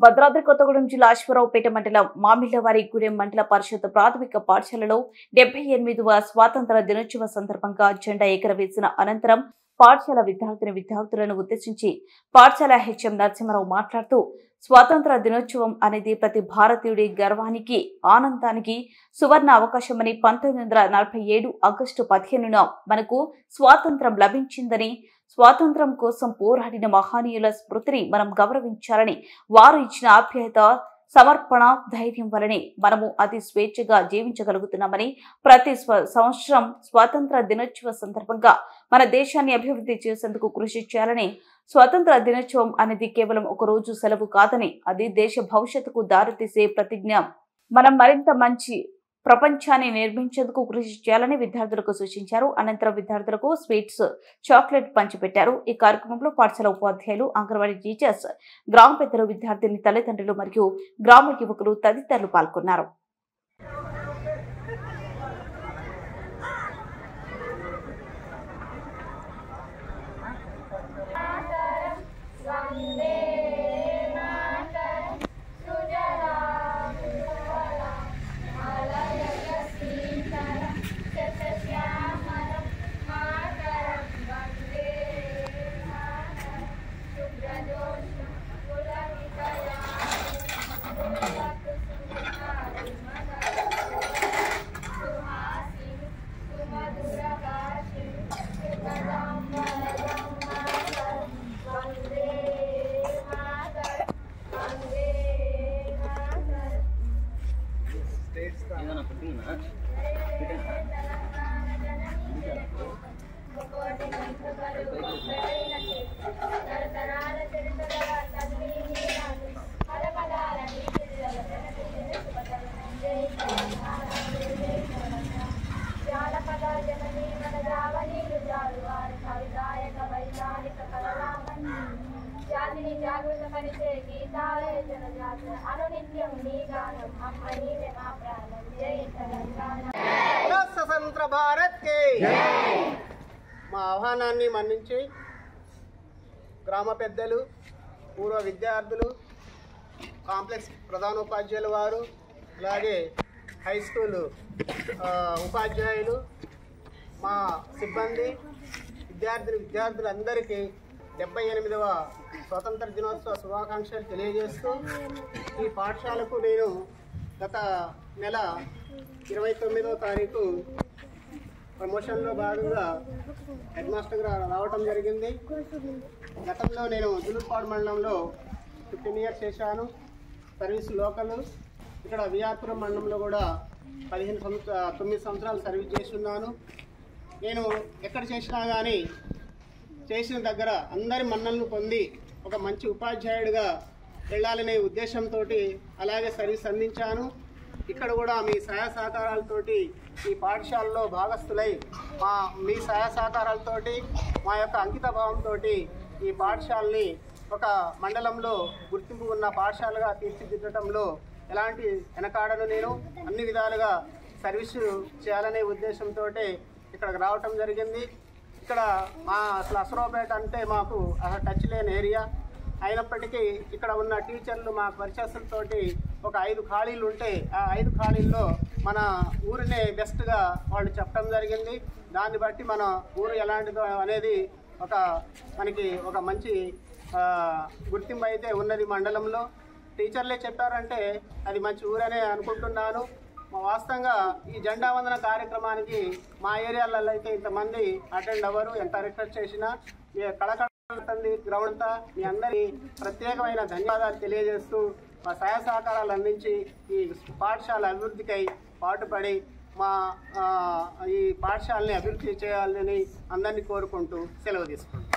భద్రాద్రి కొత్తగూడెం జిల్లా అశ్వారావుపేట మండలం మామిళ్లవారిగూడెం మండల పరిషత్ ప్రాథమిక పాఠశాలలో 78వ స్వాతంత్ర దినోత్సవ సందర్భంగా జెండా ఎగురవేసిన అనంతరం పాఠశాల విద్యార్థులను ఉద్దేశించి పాఠశాల హెచ్ఎం నరసింహారావు మాట్లాడుతూ స్వాతంత్ర దినోత్సవం అనేది ప్రతి భారతీయుడి గర్వానికి ఆనందానికి సువర్ణ అవకాశమని 1947 ఆగస్టు 15న మనకు స్వాతంత్రం లభించిందని స్వాతంత్రం కోసం పోరాడిన మహనీయుల స్మృతిని మనం గౌరవించాలని వారు ఇచ్చిన ఆప్యాయత సమర్పణ ధైర్యం వలనే మనము అతి స్వేచ్ఛగా జీవించగలుగుతున్నామని ప్రతి సంవత్సరం స్వాతంత్ర దినోత్సవ సందర్భంగా మన దేశాన్ని అభివృద్ధి చేసేందుకు కృషి చేయాలని స్వాతంత్ర దినోత్సవం అనేది కేవలం ఒక రోజు సెలవు కాదని అది దేశ భవిష్యత్తుకు దారితీసే ప్రతిజ్ఞ మనం మరింత మంచి ప్రపంచాన్ని నిర్మించేందుకు కృషి చేయాలని విద్యార్థులకు సూచించారు. అనంతరం విద్యార్థులకు స్వీట్స్ చాక్లెట్ పంచిపెట్టారు. ఈ కార్యక్రమంలో పాఠశాల ఉపాధ్యాయులు అంగన్వాడీ టీచర్స్ గ్రామ పెద్దలు విద్యార్థిని తల్లిదండ్రులు మరియు గ్రామ యువకులు తదితరులు పాల్గొన్నారు. స్వతంత్ర భారత్ కి మా ఆహ్వానాన్ని మన్నించి గ్రామ పెద్దలు, పూర్వ విద్యార్థులు, కాంప్లెక్స్ ప్రధానోపాధ్యాయుల వారు, అలాగే హై స్కూల్ ఉపాధ్యాయులు, మా సిబ్బంది, విద్యార్థులందరికీ 78వ స్వాతంత్ర దినోత్సవ శుభాకాంక్షలు తెలియజేస్తూ ఈ పాఠశాలకు నేను గత నెల 29వ తారీఖు ప్రమోషన్లో భాగంగా హెడ్ మాస్టర్గా రావటం జరిగింది. గతంలో నేను జులుపాడు మండలంలో 15 ఇయర్స్ చేశాను. Service local. ఇక్కడ విఆర్పురం మండలంలో కూడా 9 సంవత్సరాలు సర్వీస్ చేస్తున్నాను. నేను ఎక్కడ చేసినా కానీ చేసిన దగ్గర అందరి మన్నలను పొంది ఒక మంచి ఉపాధ్యాయుడిగా వెళ్ళాలనే ఉద్దేశంతో అలాగే సర్వీస్ అందించాను. ఇక్కడ కూడా మీ సహాయ సహకారాలతోటి ఈ పాఠశాలలో భాగస్థులై మీ సహాయ సహకారాలతోటి మా యొక్క అంకిత భావంతో ఈ పాఠశాలని ఒక మండలంలో గుర్తింపు ఉన్న పాఠశాలగా తీర్చిదిద్దటంలో ఎలాంటి వెనకాడను నేను అన్ని విధాలుగా సర్వీసు చేయాలనే ఉద్దేశంతో ఇక్కడికి రావటం జరిగింది. ఇక్కడ అసలు అశ్వారావుపేట అంటే మాకు టచ్ లేని ఏరియా అయినప్పటికీ ఇక్కడ ఉన్న టీచర్లు మా పరిచయస్తులతోటి ఒక 5 ఖాళీలు ఉంటే ఆ 5 ఖాళీల్లో మన ఊరినే బెస్ట్గా వాళ్ళు చెప్పడం జరిగింది. దాన్ని బట్టి మన ఊరు ఎలాంటిదో అనేది మనకి ఒక మంచి గుర్తింపు అయితే ఉన్నది మండలంలో. టీచర్లే చెప్పారంటే అది మంచి ఊరనే అనుకుంటున్నాను. వాస్తవంగా ఈ జెండా వందన కార్యక్రమానికి మా ఏరియాలలో అయితే ఇంతమంది అటెండ్ అవ్వరు. ఎంత రిక్వెస్ట్ చేసినా కళకళతుంది గ్రౌండ్ అంతా. మీ అందరి ప్రత్యేకమైన ధన్యవాదాలు తెలియజేస్తూ మా సహాయ సహకారాలు అందించి ఈ పాఠశాల అభివృద్ధికై పాటుపడి ఈ పాఠశాలని అభివృద్ధి చేయాలని అందరినీ కోరుకుంటూ సెలవు తీసుకుంటాం.